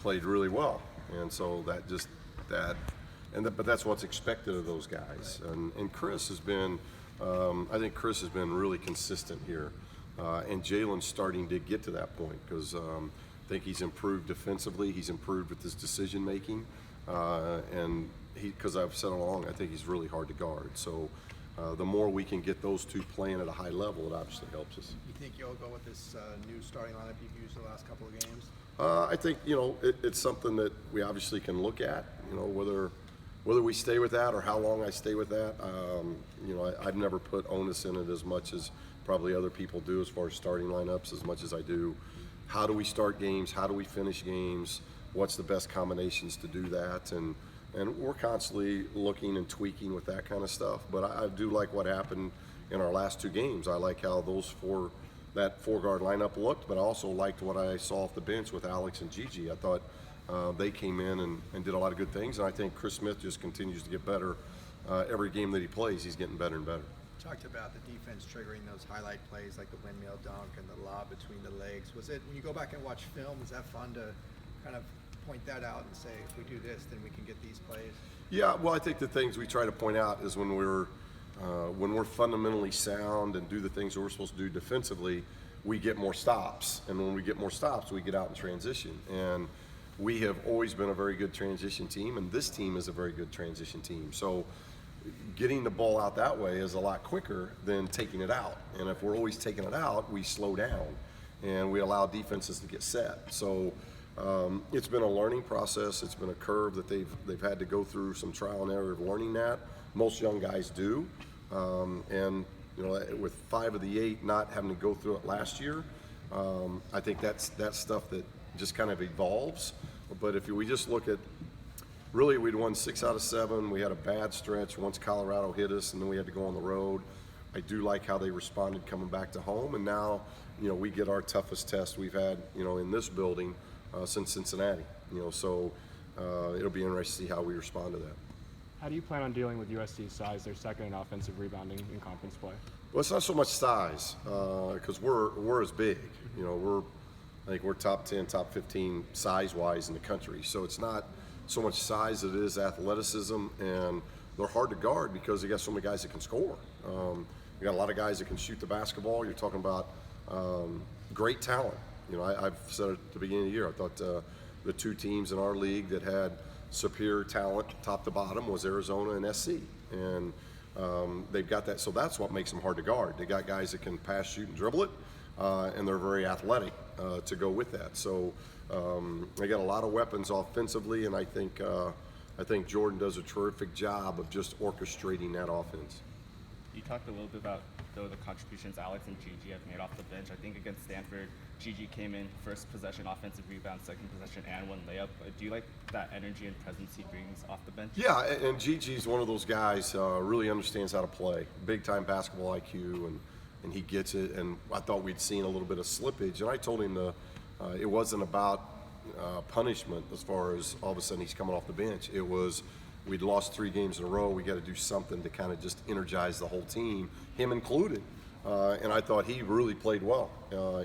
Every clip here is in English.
played really well, and so but that's what's expected of those guys. And Chris has been, I think Chris has been really consistent here, and Jalen's starting to get to that point because I think he's improved defensively. He's improved with his decision making, and because I've said all along, I think he's really hard to guard. So the more we can get those two playing at a high level, it obviously helps us. You think you'll go with this new starting lineup you've used the last couple of games? I think it's something that we obviously can look at. Whether we stay with that or how long I stay with that. I've never put onus in it as much as probably other people do as far as starting lineups, as much as I do. How do we start games? How do we finish games? What's the best combinations to do that? And we're constantly looking and tweaking with that kind of stuff. But I do like what happened in our last two games. I like how that four-guard lineup looked, but I also liked what I saw off the bench with Alex and Gigi. I thought they came in and did a lot of good things, and I think Chris Smith just continues to get better. Every game that he plays, he's getting better and better. You talked about the defense triggering those highlight plays like the windmill dunk and the lob between the legs. Was it, when you go back and watch film, is that fun to kind of point that out and say, if we do this, then we can get these plays? Yeah, well, I think the things we try to point out is when we're fundamentally sound and do the things that we're supposed to do defensively, we get more stops. And when we get more stops, we get out in transition. And we have always been a very good transition team, and this team is a very good transition team. So getting the ball out that way is a lot quicker than taking it out. And if we're always taking it out, we slow down and we allow defenses to get set. So it's been a learning process. It's been a curve that they've had to go through some trial and error of learning that. Most young guys do. And with 5 of the 8 not having to go through it last year, I think that's stuff that just kind of evolves. But if we just look at, really, we'd won 6 out of 7. We had a bad stretch once Colorado hit us, and then we had to go on the road. I do like how they responded coming back to home, and now we get our toughest test we've had in this building since Cincinnati. So it'll be interesting to see how we respond to that. How do you plan on dealing with USC's size? They're second in offensive rebounding in conference play. Well, it's not so much size because we're as big. I think we're top 10, top 15 size-wise in the country. So it's not so much size as it is athleticism, and they're hard to guard because they got so many guys that can score. You got a lot of guys that can shoot the basketball. You're talking about great talent. I've said it at the beginning of the year. I thought the two teams in our league that had superior talent, top to bottom, was Arizona and SC, and they've got that. So that's what makes them hard to guard. They got guys that can pass, shoot, and dribble it, and they're very athletic to go with that. So they got a lot of weapons offensively, and I think Jordan does a terrific job of just orchestrating that offense. You talked a little bit about the contributions Alex and Gigi have made off the bench. I think against Stanford, Gigi came in first possession offensive rebound, second possession, and 1 layup. Do you like that energy and presence he brings off the bench? Yeah, and Gigi's one of those guys really understands how to play. Big time basketball IQ, and he gets it. And I thought we'd seen a little bit of slippage, and I told him it wasn't about punishment as far as all of a sudden he's coming off the bench. It was, we'd lost 3 games in a row. We got to do something to kind of just energize the whole team, him included. And I thought he really played well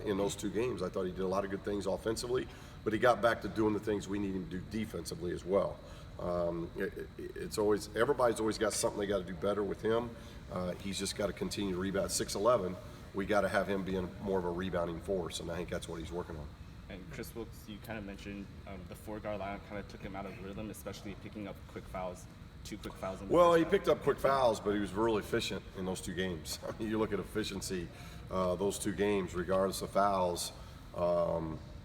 in those 2 games. I thought he did a lot of good things offensively, but he got back to doing the things we need him to do defensively as well. Everybody's always got something they got to do better with him. He's just got to continue to rebound. 6'11", we got to have him being more of a rebounding force, and I think that's what he's working on. And Chris Wilkes, you kind of mentioned the 4-guard lineup kind of took him out of rhythm, especially picking up quick fouls. 2 quick fouls in the Well, first he half. picked up quick fouls, but he was real efficient in those 2 games. I mean, you look at efficiency, those 2 games, regardless of fouls,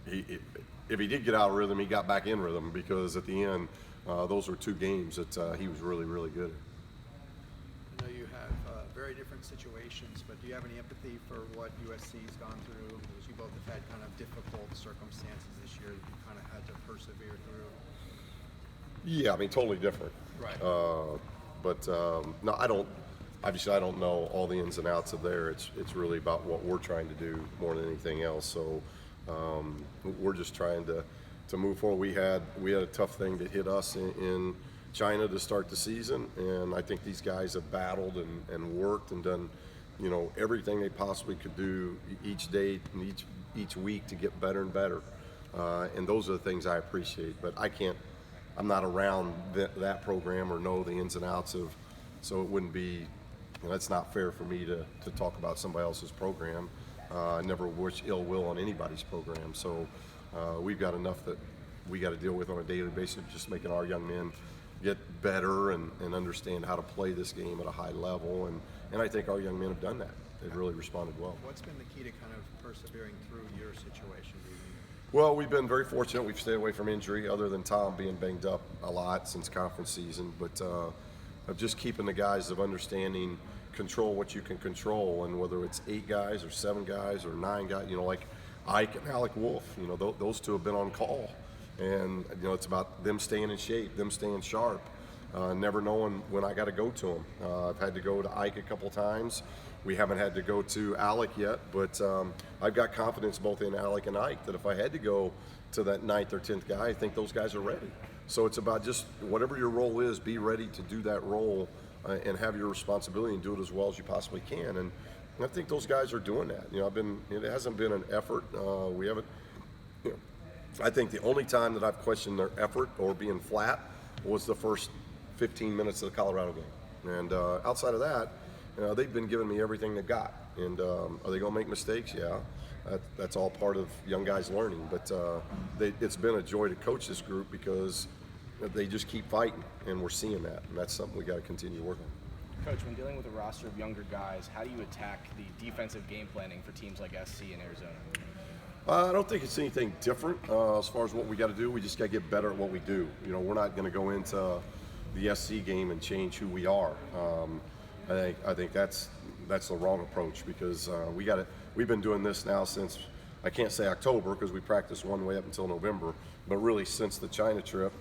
if he did get out of rhythm, he got back in rhythm because at the end, those were 2 games that he was really, really good at. I know you have very different situations, but do you have any empathy for what USC's gone through? Because you both have had kind of difficult circumstances this year that you kind of had to persevere through. Yeah, I mean, totally different. Right. No, I don't. Obviously, I don't know all the ins and outs of there. It's really about what we're trying to do more than anything else. So we're just trying to move forward. We had a tough thing that hit us in China to start the season, and I think these guys have battled and worked and done, everything they possibly could do each day and each week to get better and better. And those are the things I appreciate. But I'm not around that program or know the ins and outs of, so it wouldn't be, it's not fair for me to talk about somebody else's program. I never wish ill will on anybody's program. So we've got enough that we got to deal with on a daily basis, just making our young men get better and understand how to play this game at a high level. And I think our young men have done that. They've really responded well. What's been the key to kind of persevering through your situation, do you think? Well, we've been very fortunate. We've stayed away from injury, other than Tom being banged up a lot since conference season. But of just keeping the guys of understanding, control what you can control, and whether it's 8 guys or 7 guys or 9 guys, like Ike and Alec Wolf, those two have been on call. And, it's about them staying in shape, them staying sharp, never knowing when I got to go to them. I've had to go to Ike a couple times. We haven't had to go to Alec yet, but I've got confidence both in Alec and Ike that if I had to go to that 9th or 10th guy, I think those guys are ready. So it's about just whatever your role is, be ready to do that role and have your responsibility and do it as well as you possibly can. And I think those guys are doing that. It hasn't been an effort. We haven't, I think the only time that I've questioned their effort or being flat was the first 15 minutes of the Colorado game. And outside of that, they've been giving me everything they've got. And are they going to make mistakes? Yeah. That's all part of young guys learning. But it's been a joy to coach this group because they just keep fighting, and we're seeing that. And that's something we got to continue to work on. Coach, when dealing with a roster of younger guys, how do you attack the defensive game planning for teams like SC and Arizona? I don't think it's anything different as far as what we got to do. We just got to get better at what we do. We're not going to go into the SC game and change who we are. I think that's the wrong approach because we've been doing this now since, I can't say October because we practiced one way up until November, but really since the China trip,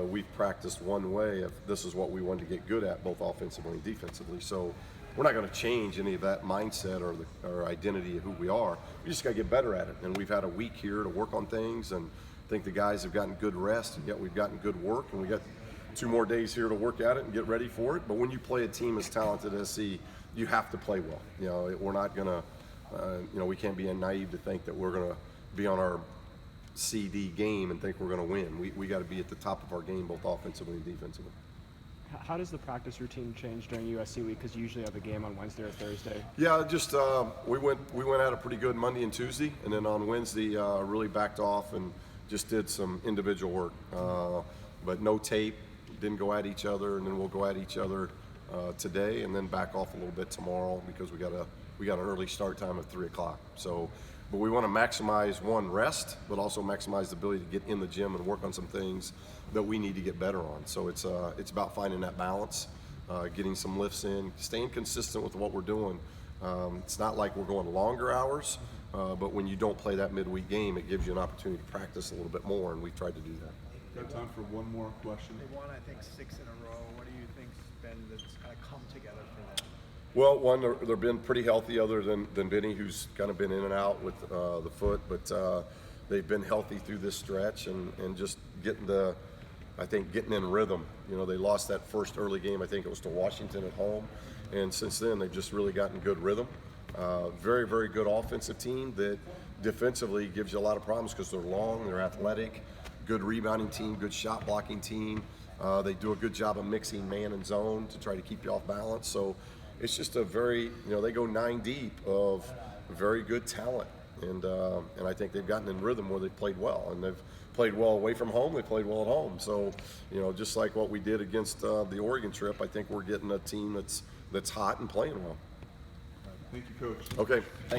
we've practiced one way of this is what we wanted to get good at, both offensively and defensively. So we're not going to change any of that mindset or identity of who we are. We just got to get better at it. And we've had a week here to work on things, and I think the guys have gotten good rest, and yet we've gotten good work, and we got 2 more days here to work at it and get ready for it. But when you play a team as talented as SC, you have to play well. We're not going to, we can't be naive to think that we're going to be on our CD game and think we're going to win. We got to be at the top of our game, both offensively and defensively. How does the practice routine change during USC week? Because you usually have a game on Wednesday or Thursday. Yeah, just we went at a pretty good Monday and Tuesday, and then on Wednesday really backed off and just did some individual work, but no tape. Didn't go at each other, and then we'll go at each other today, and then back off a little bit tomorrow because we got an early start time of 3:00. So, but we want to maximize rest, but also maximize the ability to get in the gym and work on some things that we need to get better on. So it's about finding that balance, getting some lifts in, staying consistent with what we're doing. It's not like we're going longer hours, but when you don't play that midweek game, it gives you an opportunity to practice a little bit more, and we've tried to do that. Got time for one more question? They won, I think, 6 in a row. What do you think's been that's kind of come together for them? Well, one, they've been pretty healthy other than Vinny, who's kind of been in and out with the foot, but they've been healthy through this stretch and just getting in rhythm. They lost that first early game, I think it was to Washington at home, and since then they've just really gotten good rhythm. Very, very good offensive team that defensively gives you a lot of problems because they're long, they're athletic, good rebounding team, good shot blocking team. They do a good job of mixing man and zone to try to keep you off balance. So it's just a very, they go 9 deep of very good talent. And I think they've gotten in rhythm where they've played well. And they've played well away from home, they played well at home. So, just like what we did against the Oregon trip, I think we're getting a team that's hot and playing well. Thank you, Coach. Okay, thank you.